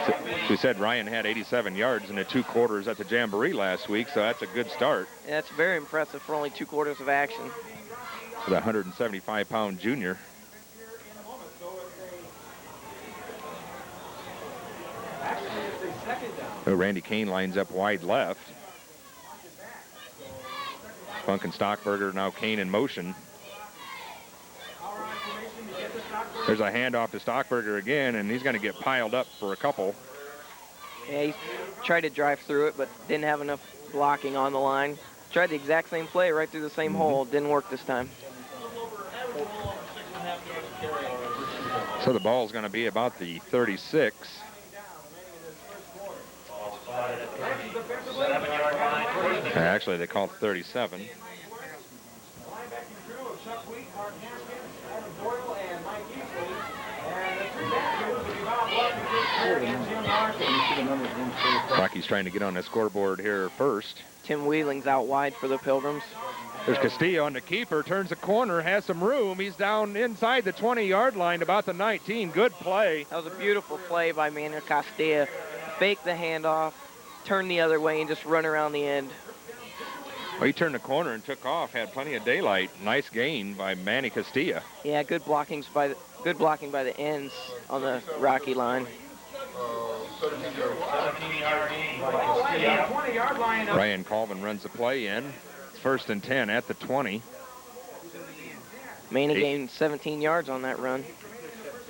So we said Ryan had 87 yards in the 2 quarters at the Jamboree last week, so that's a good start. Yeah, that's very impressive for only 2 quarters of action. For the 175-pound junior. So Randy Kane lines up wide left. Funk and Stockberger, now Kane in motion. There's a handoff to Stockberger again, and he's going to get piled up for a couple. Yeah, he tried to drive through it, but didn't have enough blocking on the line. Tried the exact same play right through the same hole. Didn't work this time. So the ball's going to be about the 36. Actually, they called 37. Rocky's trying to get on the scoreboard here first. Tim Wheeling's out wide for the Pilgrims. There's Castillo on the keeper, turns the corner, has some room. He's down inside the 20-yard line, about the 19. Good play. That was a beautiful play by Manuel Castilla. Fake the handoff, turn the other way, and just run around the end. Well, he turned the corner and took off, had plenty of daylight. Nice gain by Manny Castilla. Yeah, good blocking by the ends on the Rocky line. Ryan Colvin runs the play in. It's 1st and 10 at the 20. Manny gained 17 yards on that run.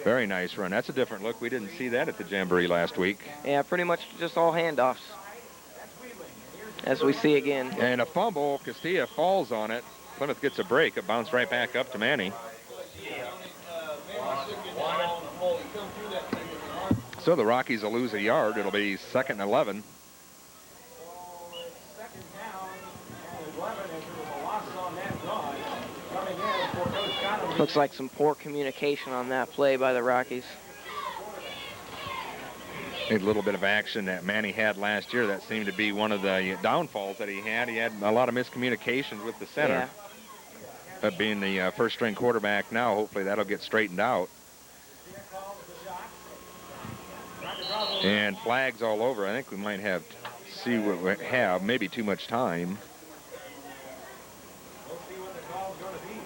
Very nice run. That's a different look. We didn't see that at the Jamboree last week. Yeah, pretty much just all handoffs, as we see again. And a fumble. Castilla falls on it. Plymouth gets a break. It bounced right back up to Manny. So the Rockies will lose a yard. It'll be 2nd and 11. Looks like some poor communication on that play by the Rockies. A little bit of action that Manny had last year. That seemed to be one of the downfalls that he had. He had a lot of miscommunications with the center. Yeah. But being the first-string quarterback now, hopefully that'll get straightened out. And flags all over. I think we might have to see what we have. Maybe too much time.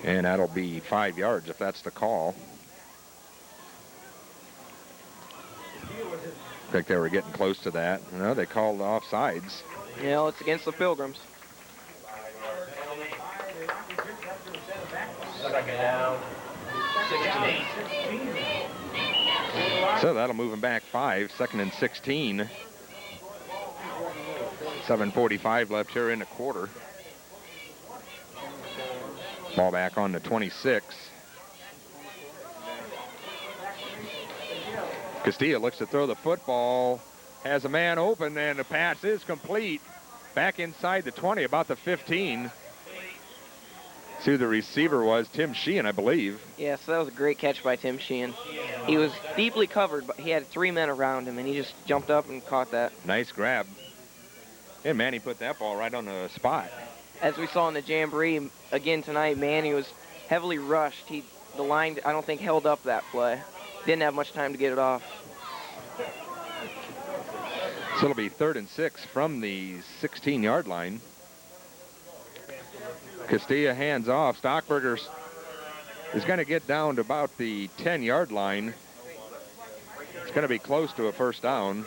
And that'll be 5 yards if that's the call. I think they were getting close to that. No, they called offsides. Yeah, it's against the Pilgrims. 2nd down, 16. So that'll move them back 5, 2nd and 16. 7:45 left here in the quarter. Ball back on the 26. Castilla looks to throw the football, has a man open, and the pass is complete. Back inside the 20, about the 15. See who the receiver was, Tim Sheehan, I believe. Yes, that was a great catch by Tim Sheehan. He was deeply covered, but he had 3 men around him, and he just jumped up and caught that. Nice grab. And Manny put that ball right on the spot. As we saw in the Jamboree again tonight, Manny was heavily rushed. The line, I don't think, held up that play. Didn't have much time to get it off. So it'll be 3rd and 6 from the 16-yard line. Castilla hands off. Stockberger is going to get down to about the 10-yard line. going to be close to a first down.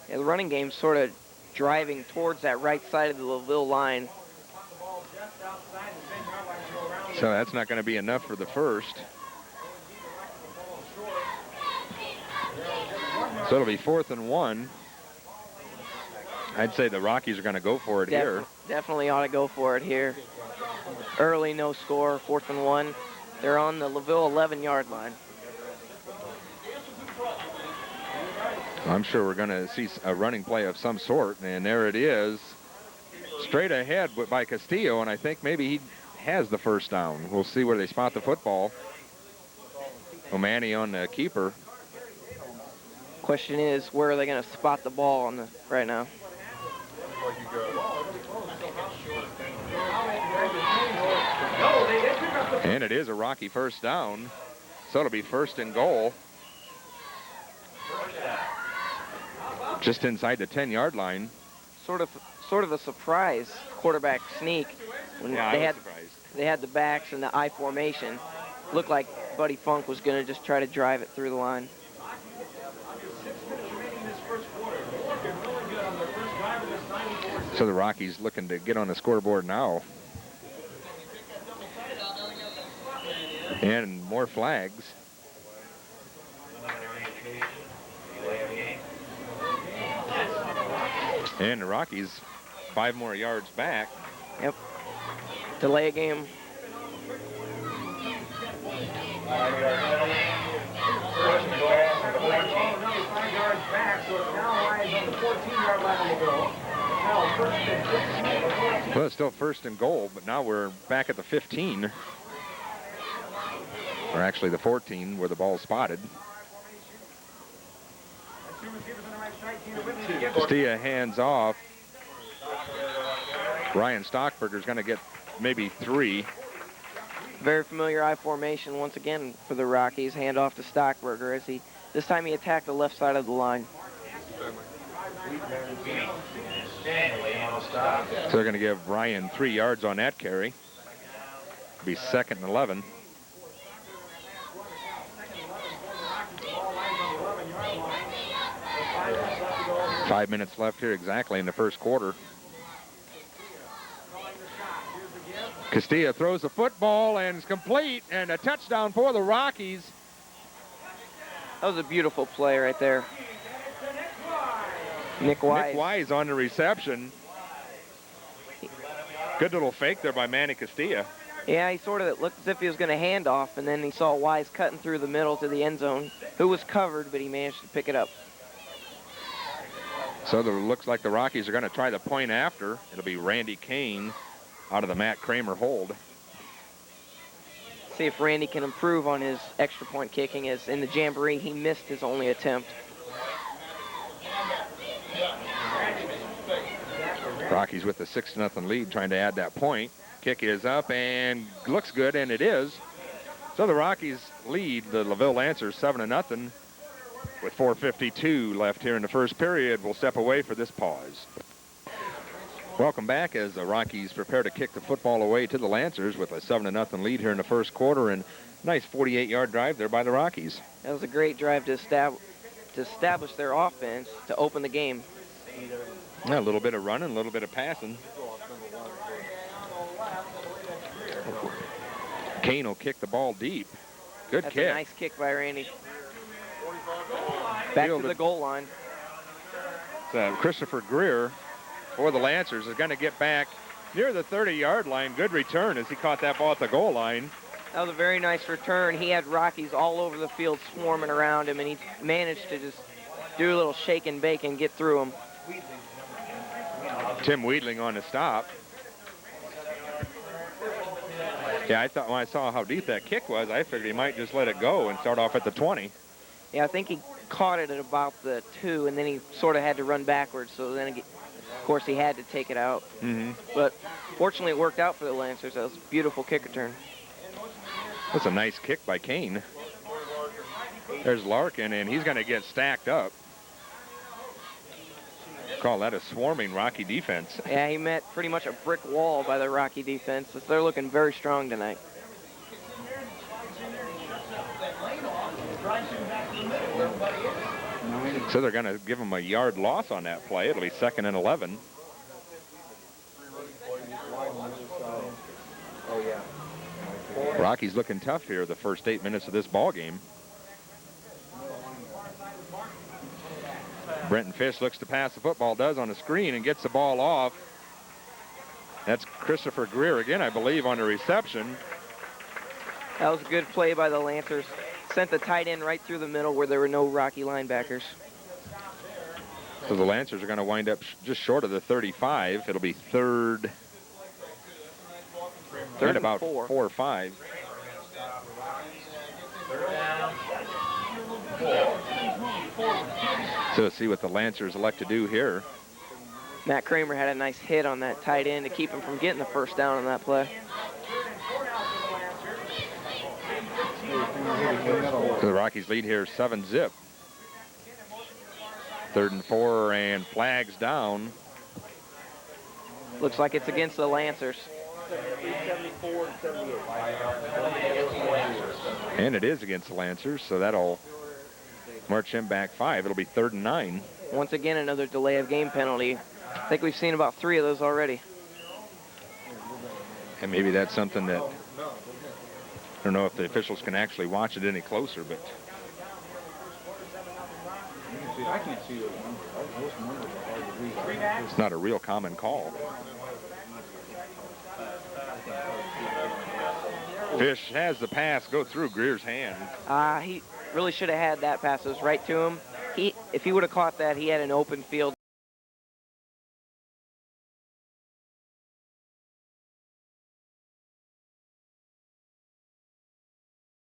Yeah, the running game's sort of driving towards that right side of the LaVille line. So that's not going to be enough for the first. So it'll be 4th and 1. I'd say the Rockies are going to go for it here. Definitely ought to go for it here. Early, no score, 4th and 1. They're on the LaVille 11-yard line. I'm sure we're going to see a running play of some sort, and there it is. Straight ahead by Castillo, and I think maybe he has the first down. We'll see where they spot the football. O'Mani on the keeper. Question is, where are they going to spot the ball on right now? And it is a Rocky first down, so it'll be 1st and goal. Just inside the 10-yard line. Sort of a surprise quarterback sneak when they had the backs and the I formation. Looked like Buddy Funk was going to just try to drive it through the line. So the Rockies looking to get on the scoreboard now. And more flags. And the Rockies 5 more yards back. Yep. Delay a game. Well, it's still 1st and goal, but now we're back at the 15. Or actually the 14 where the ball's spotted. Castillo hands off. Ryan Stockberger's going to get maybe 3. Very familiar I formation once again for the Rockies. Hand off to Stockberger as this time he attacked the left side of the line. So they're going to give Ryan 3 yards on that carry. It'll be 2nd and 11. Five minutes left here exactly in the first quarter. Castillo throws the football and it's complete, and a touchdown for the Rockies. That was a beautiful play right there. Nick Wise. Nick Wise on the reception. Good little fake there by Manny Castillo. Yeah, he sort of looked as if he was going to hand off, and then he saw Wise cutting through the middle to the end zone, who was covered, but he managed to pick it up. So it looks like the Rockies are going to try the point after. It'll be Randy Kane out of the Matt Kramer hold. See if Randy can improve on his extra point kicking, as in the Jamboree he missed his only attempt. Rockies with the 6-0 lead, trying to add that point. Kick is up and looks good, and it is. So the Rockies lead the LaVille Lancers 7-0 with 4:52 left here in the first period. We'll step away for this pause. Welcome back as the Rockies prepare to kick the football away to the Lancers with a 7-0 lead here in the first quarter, and nice 48-yard drive there by the Rockies. That was a great drive to establish their offense to open the game. Yeah, a little bit of running, a little bit of passing. Kane will kick the ball deep. Good That's kick. A nice kick by Randy. Back to the goal line. Christopher Greer for the Lancers is going to get back near the 30-yard line. Good return as he caught that ball at the goal line. That was a very nice return. He had Rockies all over the field swarming around him, and he managed to just do a little shake and bake and get through them. Tim Weedling on the stop. Yeah, I thought when I saw how deep that kick was, I figured he might just let it go and start off at the 20. Yeah, I think he caught it at about the 2, and then he sort of had to run backwards. So then, of course, he had to take it out. Mm-hmm. But fortunately, it worked out for the Lancers. That was a beautiful kick return. That's a nice kick by Kane. There's Larkin, and he's going to get stacked up. Call that a swarming Rocky defense. Yeah, he met pretty much a brick wall by the Rocky defense. They're looking very strong tonight. So they're going to give him a yard loss on that play. It'll be 2nd and 11. Rockies looking tough here the first 8 minutes of this ball game. Brenton Fish looks to pass the football, does on the screen, and gets the ball off. That's Christopher Greer again, I believe, on the reception. That was a good play by the Lancers. Sent the tight end right through the middle where there were no Rocky linebackers. So the Lancers are going to wind up just short of the 35. It'll be third and about 4 or 5. So let's see what the Lancers elect to do here. Matt Kramer had a nice hit on that tight end to keep him from getting the first down on that play. So the Rockies lead here 7-zip. 3rd and 4 and flags down. Looks like it's against the Lancers. And it is against the Lancers, so that'll march him back 5. It'll be 3rd and 9. Once again, another delay of game penalty. I think we've seen about 3 of those already. And maybe that's something that, I don't know if the officials can actually watch it any closer, but I can't see those numbers. it's not a real common call. Fish has the pass go through Greer's hand. He really should have had that pass. It was right to him. If he would have caught that, he had an open field